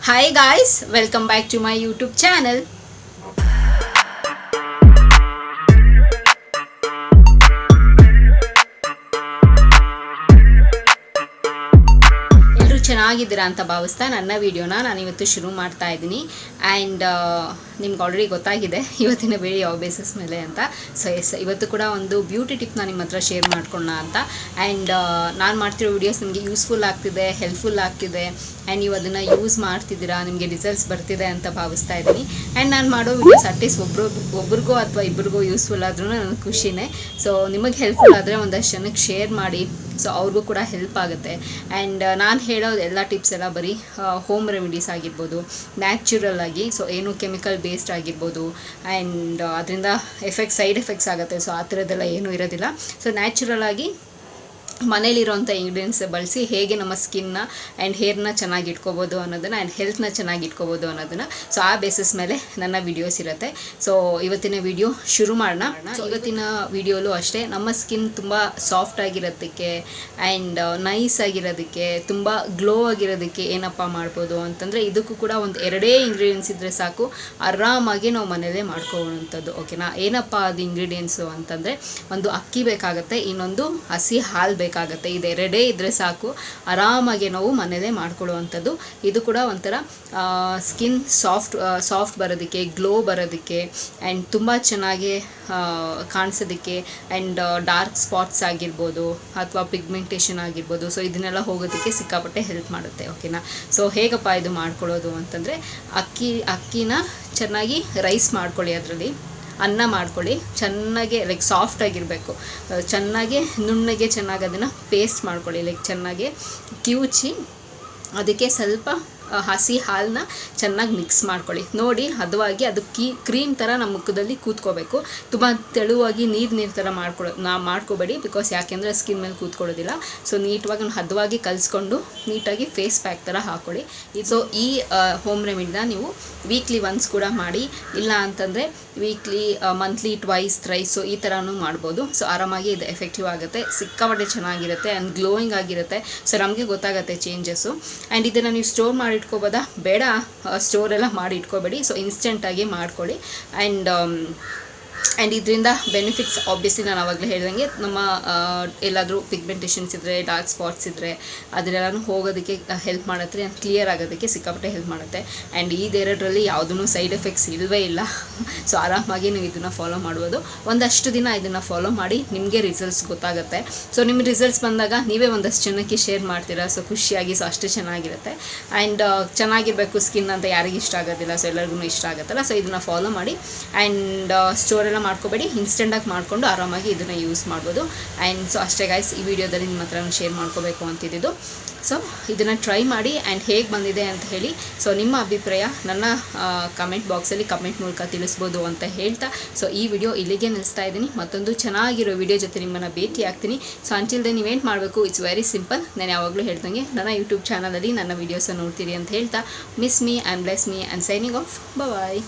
Hi guys, welcome back to my YouTube channel. ಚೆನ್ನಾಗಿದ್ದೀರಾ ಅಂತ ಭಾವಿಸ್ತಾ ನನ್ನ ವಿಡಿಯೋನ ನಾನು ಇವತ್ತು ಶುರು ಮಾಡ್ತಾ ಇದ್ದೀನಿ ಆ್ಯಂಡ್ ನಿಮ್ಗೆ ಆಲ್ರೆಡಿ ಗೊತ್ತಾಗಿದೆ ಇವತ್ತಿನ ವಿಡಿಯೋ ಯಾವ ಬೇಸಿಸ್ ಮೇಲೆ ಅಂತ. ಸೊ ಇವತ್ತು ಕೂಡ ಒಂದು ಬ್ಯೂಟಿ ಟಿಪ್ನ ನಿಮ್ಮ ಹತ್ರ ಶೇರ್ ಮಾಡ್ಕೊಳ್ಳೋಣ ಅಂತ. ಆ್ಯಂಡ್ ನಾನು ಮಾಡ್ತಿರೋ ವಿಡಿಯೋಸ್ ನಿಮಗೆ ಯೂಸ್ಫುಲ್ ಆಗ್ತಿದೆ, ಹೆಲ್ಪ್ಫುಲ್ ಆಗ್ತಿದೆ ಆ್ಯಂಡ್ ನೀವು ಅದನ್ನು ಯೂಸ್ ಮಾಡ್ತಿದ್ದೀರಾ, ನಿಮಗೆ ರಿಸಲ್ಟ್ಸ್ ಬರ್ತಿದೆ ಅಂತ ಭಾವಿಸ್ತಾ ಇದ್ದೀನಿ. ಆ್ಯಂಡ್ ನಾನು ಮಾಡೋ ವಿಡಿಯೋಸ್ ಅಟ್ಲೀಸ್ಟ್ ಒಬ್ರಿಗೋ ಅಥವಾ ಇಬ್ಬರಿಗೋ ಯೂಸ್ಫುಲ್ ಆದ್ರೂ ನನಗೆ ಖುಷಿನೇ. ಸೊ ನಿಮಗೆ ಹೆಲ್ಪ್ಫುಲ್ ಆದರೆ ಒಂದಷ್ಟು ಜನಕ್ಕೆ ಶೇರ್ ಮಾಡಿ, ಸೊ ಅವ್ರಿಗೂ ಕೂಡ ಹೆಲ್ಪ್ ಆಗುತ್ತೆ. ಆ್ಯಂಡ್ ನಾನು ಹೇಳೋದು ಎಲ್ಲ ಟಿಪ್ಸ್ ಎಲ್ಲ ಬರೀ ಹೋಮ್ ರೆಮಿಡೀಸ್ ಆಗಿರ್ಬೋದು, ನ್ಯಾಚುರಲ್ ಆಗಿ, ಸೊ ಏನು ಕೆಮಿಕಲ್ ಬೇಸ್ಡ್ ಆಗಿರ್ಬೋದು ಆ್ಯಂಡ್ ಅದರಿಂದ ಸೈಡ್ ಎಫೆಕ್ಟ್ಸ್ ಆಗುತ್ತೆ, ಸೊ ಆ ಥರದ್ದೆಲ್ಲ ಏನೂ ಇರೋದಿಲ್ಲ. ಸೊ ನ್ಯಾಚುರಲ್ ಆಗಿ ಮನೇಲಿರೋಂಥ ಇಂಗ್ರೀಡಿಯೆಂಟ್ಸ್ ಬಳಸಿ ಹೇಗೆ ನಮ್ಮ ಸ್ಕಿನ್ನ ಆ್ಯಂಡ್ ಹೇರ್ನ ಚೆನ್ನಾಗಿ ಇಟ್ಕೋಬೋದು ಅನ್ನೋದನ್ನು ಆ್ಯಂಡ್ ಹೆಲ್ತ್ನ ಚೆನ್ನಾಗಿ ಇಟ್ಕೋಬೋದು ಅನ್ನೋದನ್ನು, ಸೊ ಆ ಬೇಸಿಸ್ ಮೇಲೆ ನನ್ನ ವಿಡಿಯೋಸ್ ಇರುತ್ತೆ. ಸೊ ಇವತ್ತಿನ ವಿಡಿಯೋ ಶುರು ಮಾಡೋಣ. ಇವತ್ತಿನ ವಿಡಿಯೋಲು ಅಷ್ಟೇ ನಮ್ಮ ಸ್ಕಿನ್ ತುಂಬ ಸಾಫ್ಟ್ ಆಗಿರೋದಕ್ಕೆ ಆ್ಯಂಡ್ ನೈಸ್ ಆಗಿರೋದಕ್ಕೆ, ತುಂಬ ಗ್ಲೋ ಆಗಿರೋದಕ್ಕೆ ಏನಪ್ಪ ಮಾಡ್ಬೋದು ಅಂತಂದರೆ ಇದಕ್ಕೂ ಕೂಡ ಒಂದು 2 ಇಂಗ್ರೀಡಿಯೆಂಟ್ಸ್ ಇದ್ದರೆ ಸಾಕು, ಆರಾಮಾಗಿ ನಾವು ಮನೇಲೇ ಮಾಡ್ಕೊಳ್ಳೋವಂಥದ್ದು. ಓಕೆನಾ? ಏನಪ್ಪ ಅದು ಇಂಗ್ರೀಡಿಯೆಂಟ್ಸು ಅಂತಂದರೆ ಒಂದು ಅಕ್ಕಿ ಬೇಕಾಗುತ್ತೆ, ಇನ್ನೊಂದು ಹಸಿ ಹಾಲು ಬೇಕಾಗುತ್ತೆ. ಇದು 2 ಇದ್ದರೆ ಸಾಕು, ಆರಾಮಾಗಿ ನಾವು ಮನೇಲೇ ಮಾಡ್ಕೊಳ್ಳುವಂಥದ್ದು. ಇದು ಕೂಡ ಒಂಥರ ಸ್ಕಿನ್ ಸಾಫ್ಟ್ ಬರೋದಕ್ಕೆ, ಗ್ಲೋ ಬರೋದಕ್ಕೆ ಆ್ಯಂಡ್ ತುಂಬ ಚೆನ್ನಾಗಿ ಕಾಣಿಸೋದಕ್ಕೆ ಆ್ಯಂಡ್ ಡಾರ್ಕ್ ಸ್ಪಾಟ್ಸ್ ಆಗಿರ್ಬೋದು ಅಥವಾ ಪಿಗ್ಮೆಂಟೇಷನ್ ಆಗಿರ್ಬೋದು, ಸೊ ಇದನ್ನೆಲ್ಲ ಹೋಗೋದಕ್ಕೆ ಸಿಕ್ಕಾಪಟ್ಟೆ ಹೆಲ್ಪ್ ಮಾಡುತ್ತೆ. ಓಕೆನಾ? ಸೊ ಹೇಗಪ್ಪ ಇದು ಮಾಡ್ಕೊಳ್ಳೋದು ಅಂತಂದರೆ ಅಕ್ಕಿನ ಚೆನ್ನಾಗಿ ರೈಸ್ ಮಾಡ್ಕೊಳ್ಳಿ, ಅದರಲ್ಲಿ ಅನ್ನ ಮಾಡ್ಕೊಳ್ಳಿ, ಚೆನ್ನಾಗಿ ಲೈಕ್ ಸಾಫ್ಟಾಗಿರಬೇಕು, ಚೆನ್ನಾಗಿ ನುಣ್ಣಗೆ ಚೆನ್ನಾಗಿ ಅದನ್ನು ಪೇಸ್ಟ್ ಮಾಡ್ಕೊಳ್ಳಿ, ಲೈಕ್ ಚೆನ್ನಾಗಿ ಕಿವುಚಿ ಅದಕ್ಕೆ ಸ್ವಲ್ಪ ಹಸಿ ಹಾಲನ್ನ ಚೆನ್ನಾಗಿ ಮಿಕ್ಸ್ ಮಾಡ್ಕೊಳ್ಳಿ. ನೋಡಿ ಹದವಾಗಿ ಅದು ಕ್ರೀಮ್ ಥರ ನಮ್ಮ ಮುಖದಲ್ಲಿ ಕೂತ್ಕೋಬೇಕು. ತುಂಬ ತೆಳುವಾಗಿ ನೀರು ಥರ ಮಾಡ್ಕೋಬೇಡಿ, ಬಿಕಾಸ್ ಯಾಕೆಂದರೆ ಸ್ಕಿನ್ ಮೇಲೆ ಕೂತ್ಕೊಳ್ಳೋದಿಲ್ಲ. ಸೊ ನೀಟಾಗಿ ಹದವಾಗಿ ಕಲಿಸ್ಕೊಂಡು ನೀಟಾಗಿ ಫೇಸ್ ಪ್ಯಾಕ್ ಥರ ಹಾಕ್ಕೊಳ್ಳಿ. ಸೊ ಈ ಹೋಮ್ ರೆಮಿಡಿನ ನೀವು ವೀಕ್ಲಿ ಒನ್ಸ್ ಕೂಡ ಮಾಡಿ, ಇಲ್ಲ ಅಂತಂದರೆ ವೀಕ್ಲಿ ಮಂತ್ಲಿ ಥ್ರೈಸ್ ಸೊ ಈ ಥರನೂ ಮಾಡ್ಬೋದು. ಸೊ ಆರಾಮಾಗಿ ಇದು ಎಫೆಕ್ಟಿವ್ ಆಗುತ್ತೆ, ಸಿಕ್ಕಾಪಟ್ಟೆ ಚೆನ್ನಾಗಿರುತ್ತೆ ಆ್ಯಂಡ್ ಗ್ಲೋಯಿಂಗ್ ಆಗಿರುತ್ತೆ. ಸೊ ನಮಗೆ ಗೊತ್ತಾಗುತ್ತೆ ಚೇಂಜಸ್ಸು. ಆ್ಯಂಡ್ ಇದನ್ನು ನೀವು ಸ್ಟೋರ್ ಮಾಡಿ ಇಟ್ಕೋಬೋದಾ? ಬೇಡ, ಸ್ಟೋರೆಲ್ಲ ಮಾಡಿ ಇಟ್ಕೋಬೇಡಿ. ಸೊ ಇನ್ಸ್ಟೆಂಟಾಗಿ ಮಾಡ್ಕೊಳ್ಳಿ. ಆ್ಯಂಡ್ ಇದರಿಂದ ಬೆನಿಫಿಟ್ಸ್ ಆಬ್ವಿಯಸ್ಲಿ ನಾನು ಆವಾಗಲೇ ಹೇಳ್ದಂಗೆ ನಮ್ಮ ಎಲ್ಲಾದರೂ ಪಿಗ್ಮೆಂಟೇಷನ್ಸ್ ಇದ್ದರೆ, ಡಾರ್ಕ್ ಸ್ಪಾಟ್ಸ್ ಇದ್ದರೆ ಅದನ್ನೆಲ್ಲನೂ ಹೋಗೋದಕ್ಕೆ ಹೆಲ್ಪ್ ಮಾಡುತ್ತೆ ಆ್ಯಂಡ್ ಕ್ಲಿಯರ್ ಆಗೋದಕ್ಕೆ ಸಿಕ್ಕಾಪಟ್ಟೆ ಹೆಲ್ಪ್ ಮಾಡುತ್ತೆ. ಆ್ಯಂಡ್ ಇದೆರಡರಲ್ಲಿ ಯಾವುದೂ ಸೈಡ್ ಎಫೆಕ್ಟ್ಸ್ ಇಲ್ಲವೇ ಇಲ್ಲ. ಸೊ ಆರಾಮಾಗಿ ನೀವು ಇದನ್ನು ಫಾಲೋ ಮಾಡ್ಬೋದು. ಒಂದಷ್ಟು ದಿನ ಇದನ್ನು ಫಾಲೋ ಮಾಡಿ, ನಿಮಗೆ ರಿಸಲ್ಟ್ಸ್ ಗೊತ್ತಾಗುತ್ತೆ. ಸೊ ನಿಮ್ಮ ರಿಸಲ್ಟ್ಸ್ ಬಂದಾಗ ನೀವೇ ಒಂದಷ್ಟು ಜನಕ್ಕೆ ಶೇರ್ ಮಾಡ್ತೀರಾ, ಸೊ ಖುಷಿಯಾಗಿ. ಸೊ ಅಷ್ಟೇ ಚೆನ್ನಾಗಿರುತ್ತೆ. ಆ್ಯಂಡ್ ಚೆನ್ನಾಗಿರಬೇಕು ಸ್ಕಿನ್ ಅಂತ ಯಾರಿಗೂ ಇಷ್ಟ ಆಗೋದಿಲ್ಲ, ಸೊ ಎಲ್ಲರಿಗೂ ಇಷ್ಟ ಆಗುತ್ತಲ್ಲ. ಸೊ ಇದನ್ನು ಫಾಲೋ ಮಾಡಿ ಆ್ಯಂಡ್ ಸ್ಟೋರೆಲ್ಲ ಮಾಡ್ಕೋಬೇಡಿ, ಇನ್ಸ್ಟೆಂಟಾಗಿ ಮಾಡಿಕೊಂಡು ಆರಾಮಾಗಿ ಇದನ್ನು ಯೂಸ್ ಮಾಡ್ಬೋದು. ಆ್ಯಂಡ್ ಸೊ ಅಷ್ಟೇ ಗೈಸ್, ಈ ವಿಡಿಯೋದಲ್ಲಿ ನಿಮ್ಮ ಹತ್ರ ಶೇರ್ ಮಾಡ್ಕೋಬೇಕು ಅಂತಿದ್ದು. ಸೊ ಇದನ್ನು ಟ್ರೈ ಮಾಡಿ ಆ್ಯಂಡ್ ಹೇಗೆ ಬಂದಿದೆ ಅಂತ ಹೇಳಿ, ಸೊ ನಿಮ್ಮ ಅಭಿಪ್ರಾಯ ನನ್ನ ಕಮೆಂಟ್ ಬಾಕ್ಸಲ್ಲಿ ಕಮೆಂಟ್ ಮೂಲಕ ತಿಳಿಸ್ಬೋದು ಅಂತ ಹೇಳ್ತಾ, ಸೊ ಈ ವಿಡಿಯೋ ಇಲ್ಲಿಗೆ ನಿಲ್ಲಿಸ್ತಾ ಇದ್ದೀನಿ. ಮತ್ತೊಂದು ಚೆನ್ನಾಗಿರೋ ವಿಡಿಯೋ ಜೊತೆ ನಿಮ್ಮನ್ನು ಭೇಟಿ ಆಗ್ತೀನಿ. ಸೊ ಅಂಟಿಲ್ ದೆನ್ ನೀವೇನು ಮಾಡಬೇಕು, ಇಟ್ಸ್ ವೆರಿ ಸಿಂಪಲ್. ನಾನು ಯಾವಾಗಲೂ ಹೇಳ್ದಂಗೆ ನನ್ನ ಯೂಟ್ಯೂಬ್ ಚಾನಲಲ್ಲಿ ನನ್ನ ವೀಡಿಯೋಸನ್ನು ನೋಡ್ತೀರಿ ಅಂತ ಹೇಳ್ತಾ, miss me and bless me and signing off. Bye.